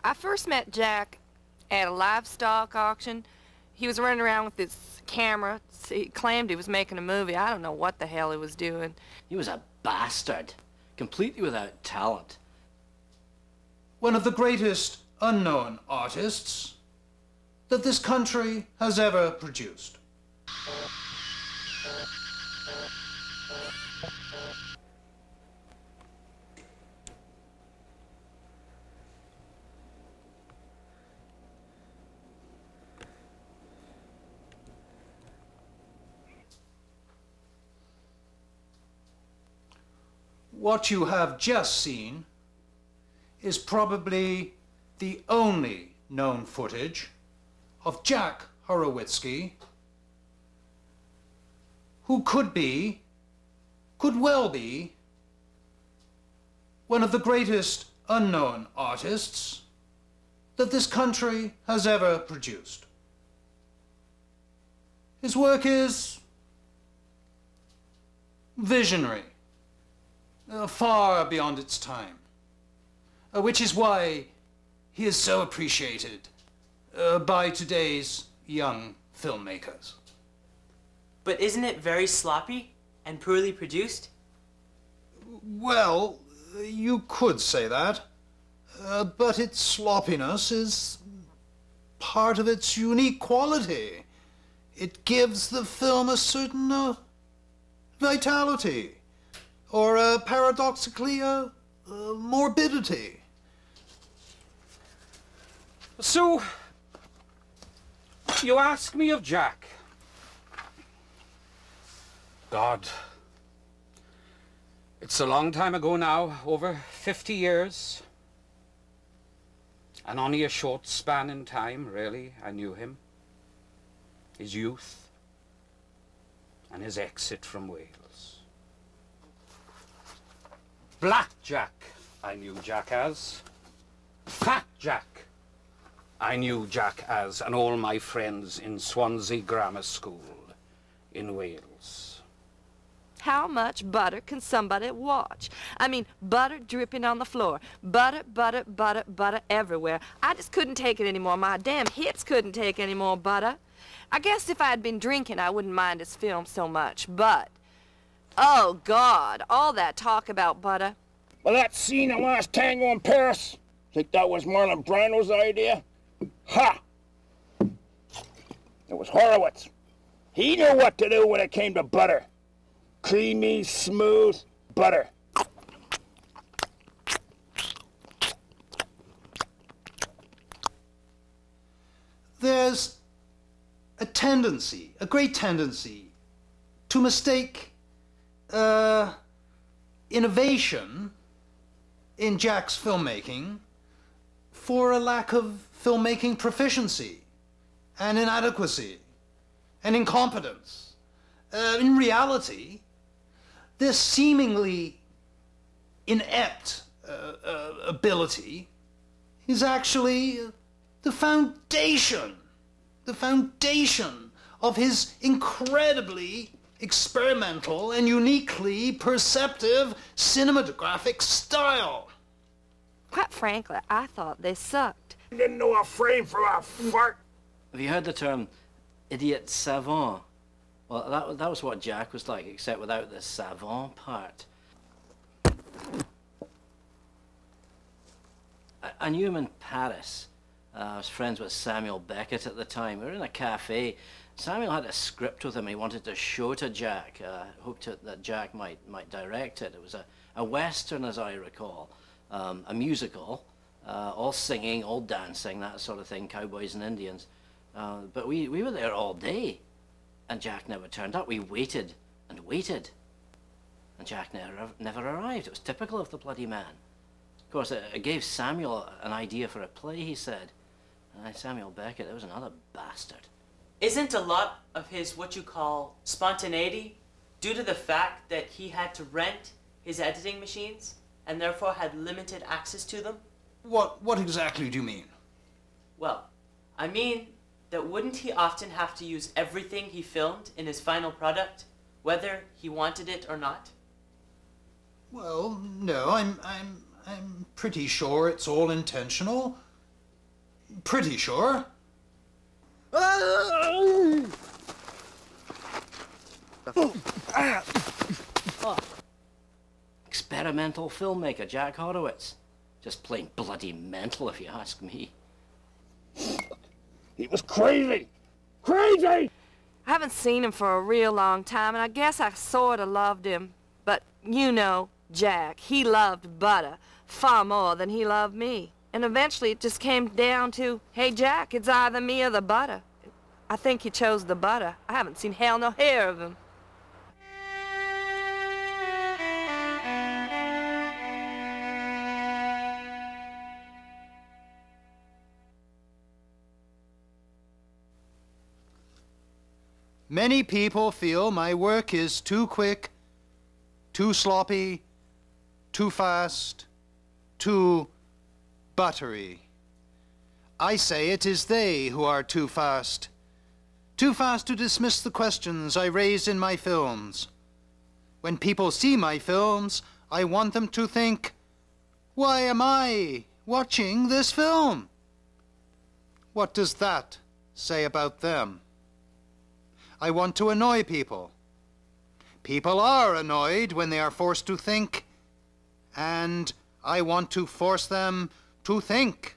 I first met Jack at a livestock auction. He was running around with this camera. He claimed he was making a movie. I don't know what the hell he was doing. He was a bastard, completely without talent. One of the greatest unknown artists that this country has ever produced. What you have just seen is probably the only known footage of Jack Horowitzky, who could well be, one of the greatest unknown artists that this country has ever produced. His work is visionary, far beyond its time, which is why he is so appreciated by today's young filmmakers. But isn't it very sloppy and poorly produced? Well, you could say that, but its sloppiness is part of its unique quality. It gives the film a certain vitality, or paradoxically morbidity. So, you ask me of Jack. God, it's a long time ago now, over 50 years. And only a short span in time, really, I knew him. His youth and his exit from Wales. Black Jack, I knew Jack as. Fat Jack, I knew Jack as, and all my friends in Swansea Grammar School in Wales. How much butter can somebody watch? I mean, butter dripping on the floor. Butter, butter, butter, butter everywhere. I just couldn't take it anymore. My damn hips couldn't take any more butter. I guess if I had been drinking, I wouldn't mind his film so much, but... oh, God, all that talk about butter. Well, that scene in Last Tango in Paris, think that was Marlon Brando's idea? Ha! It was Horowitz. He knew what to do when it came to butter. Creamy, smooth butter. There's a tendency, a great tendency, to mistake innovation in Jack's filmmaking for a lack of filmmaking proficiency and inadequacy and incompetence. In reality, this seemingly inept ability is actually the foundation of his incredibly experimental and uniquely perceptive cinematographic style. Quite frankly, I thought they sucked. Didn't know a frame for a fart. Have you heard the term idiot savant? Well, that was what Jack was like, except without the savant part. I knew him in Paris. I was friends with Samuel Beckett at the time. We were in a cafe. Samuel had a script with him he wanted to show to Jack. Hoped that Jack might direct it. It was a Western, as I recall, a musical, all singing, all dancing, that sort of thing, cowboys and Indians. But we were there all day, and Jack never turned up. We waited and waited, and Jack never arrived. It was typical of the bloody man. Of course, it gave Samuel an idea for a play, he said. Samuel Beckett, that was another bastard. Isn't a lot of his what you call spontaneity due to the fact that he had to rent his editing machines and therefore had limited access to them? What exactly do you mean? Well, I mean that wouldn't he often have to use everything he filmed in his final product, whether he wanted it or not? Well, no, I'm pretty sure it's all intentional. Pretty sure. Experimental filmmaker Jack Horowitz. Just plain bloody mental, if you ask me. He was crazy! Crazy! I haven't seen him for a real long time, and I guess I sort of loved him. But you know, Jack, he loved butter far more than he loved me. And eventually it just came down to, hey, Jack, it's either me or the butter. I think he chose the butter. I haven't seen hell nor hair of him. Many people feel my work is too quick, too sloppy, too fast, too buttery. I say it is they who are too fast to dismiss the questions I raise in my films. When people see my films, I want them to think, why am I watching this film? What does that say about them? I want to annoy people. People are annoyed when they are forced to think, and I want to force them to think.